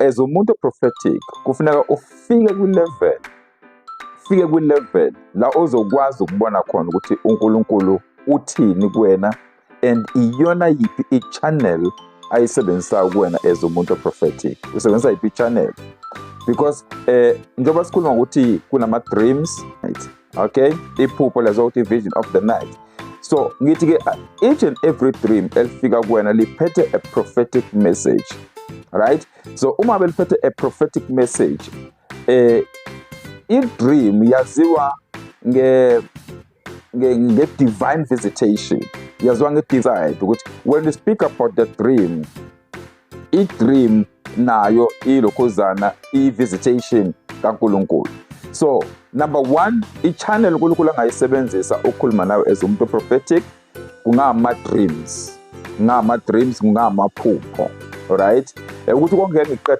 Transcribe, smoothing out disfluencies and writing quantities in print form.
as umuntu prophetic kufuneka ufike kwi-level la ozokwazi ukubona khona ukuthi uNkulunkulu uthini kuwena and iyona yiphi i-channel ayisebenzisayo kuwena as umuntu prophetic. Usebenzisa yiphi i-channel? Because njengoba sikhuluma ukuthi kunama-dreams, right? Okay, iphupho lezo ukuthi vision of the night. So ngithi-ke each and every dream elifika kuwena liphethe a prophetic message, right? So uma beliphethe a prophetic message, i-dream yaziwa nge-divine visitation. Yaziwa nge-divine ukuthi when you speak about the dream, i-dream nayo ilokhuzana i-visitation kaNkulunkulu. So number one, i-channel uNkulunkulu angayisebenzisa ukukhuluma nawe as umuntu prophetic kungama-dreams, kungamaphupho, alright? Ukuthi konke ngiqeda